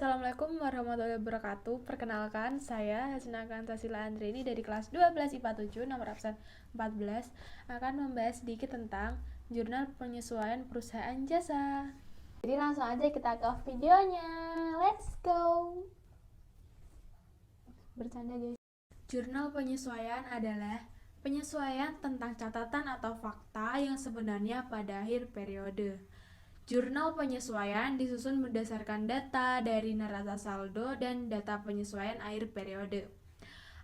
Assalamualaikum warahmatullahi wabarakatuh. Perkenalkan, saya Hasnakan Tasila Andrini dari kelas 12 IPA 7 nomor absen 14 akan membahas sedikit tentang jurnal penyesuaian perusahaan jasa. Jadi langsung aja kita ke videonya. Let's go. Bercanda guys. Jurnal penyesuaian adalah penyesuaian tentang catatan atau fakta yang sebenarnya pada akhir periode. Jurnal penyesuaian disusun berdasarkan data dari neraca saldo dan data penyesuaian akhir periode.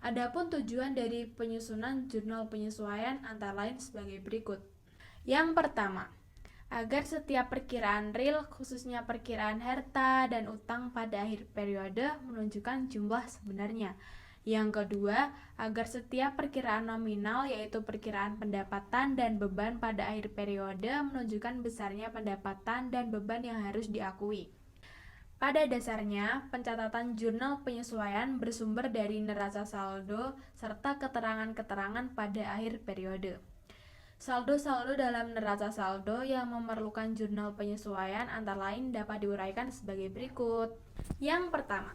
Adapun tujuan dari penyusunan jurnal penyesuaian antara lain sebagai berikut. Yang pertama, agar setiap perkiraan real, khususnya perkiraan harta dan utang pada akhir periode menunjukkan jumlah sebenarnya. Yang kedua, agar setiap perkiraan nominal, yaitu perkiraan pendapatan dan beban pada akhir periode, menunjukkan besarnya pendapatan dan beban yang harus diakui. Pada dasarnya, pencatatan jurnal penyesuaian bersumber dari neraca saldo serta keterangan-keterangan pada akhir periode. Saldo-saldo dalam neraca saldo yang memerlukan jurnal penyesuaian antara lain dapat diuraikan sebagai berikut. Yang pertama,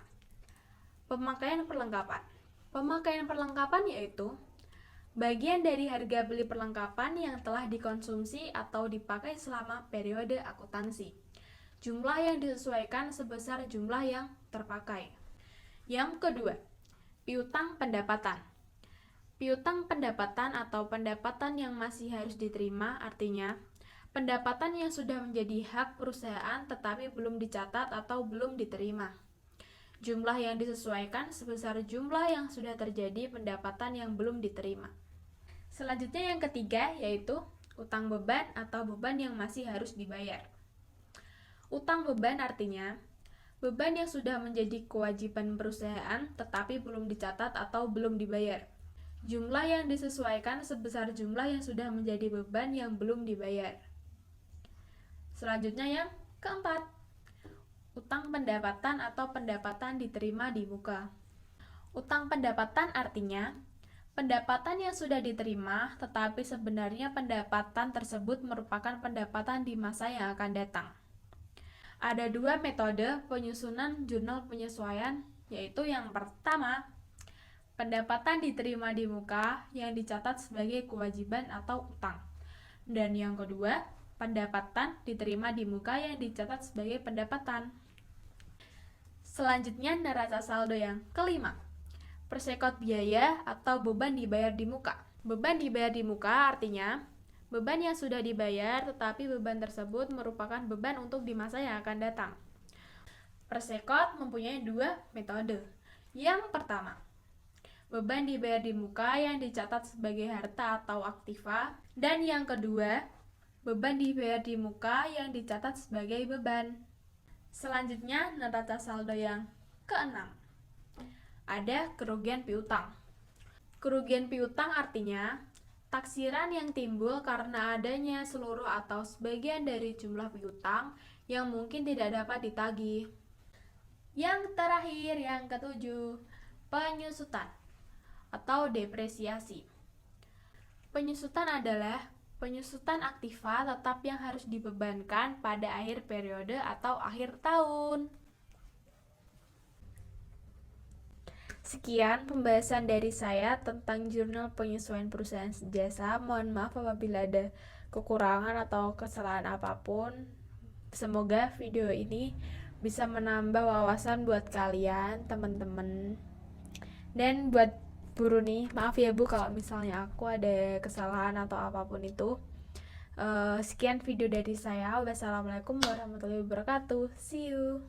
pemakaian perlengkapan. Pemakaian perlengkapan yaitu bagian dari harga beli perlengkapan yang telah dikonsumsi atau dipakai selama periode akuntansi. Jumlah yang disesuaikan sebesar jumlah yang terpakai. Yang kedua, piutang pendapatan. Piutang pendapatan atau pendapatan yang masih harus diterima, artinya pendapatan yang sudah menjadi hak perusahaan tetapi belum dicatat atau belum diterima. Jumlah yang disesuaikan sebesar jumlah yang sudah terjadi pendapatan yang belum diterima. Selanjutnya yang ketiga yaitu utang beban atau beban yang masih harus dibayar. Utang beban artinya beban yang sudah menjadi kewajiban perusahaan tetapi belum dicatat atau belum dibayar. Jumlah yang disesuaikan sebesar jumlah yang sudah menjadi beban yang belum dibayar. Selanjutnya yang keempat, utang pendapatan atau pendapatan diterima di muka. Utang pendapatan artinya pendapatan yang sudah diterima tetapi sebenarnya pendapatan tersebut merupakan pendapatan di masa yang akan datang. Ada dua metode penyusunan jurnal penyesuaian, yaitu yang pertama, pendapatan diterima di muka yang dicatat sebagai kewajiban atau utang. Dan yang kedua, pendapatan diterima di muka yang dicatat sebagai pendapatan. Selanjutnya neraca saldo yang kelima, persekot biaya atau beban dibayar di muka. Beban dibayar di muka artinya beban yang sudah dibayar tetapi beban tersebut merupakan beban untuk di masa yang akan datang. Persekot mempunyai dua metode. Yang pertama, beban dibayar di muka yang dicatat sebagai harta atau aktiva, dan yang kedua, beban dibayar di muka yang dicatat sebagai beban. Selanjutnya, neraca saldo yang keenam. Ada kerugian piutang. Kerugian piutang artinya taksiran yang timbul karena adanya seluruh atau sebagian dari jumlah piutang yang mungkin tidak dapat ditagih. Yang terakhir, yang ketujuh, penyusutan atau depresiasi. Penyusutan adalah penyusutan aktiva tetap yang harus dibebankan pada akhir periode atau akhir tahun. Sekian pembahasan dari saya tentang jurnal penyesuaian perusahaan jasa. Mohon maaf apabila ada kekurangan atau kesalahan apapun. Semoga video ini bisa menambah wawasan buat kalian, teman-teman. Dan buat Bu Runi, maaf ya Bu kalau misalnya aku ada kesalahan atau apapun itu. Sekian video dari saya. Wassalamualaikum warahmatullahi wabarakatuh. See you.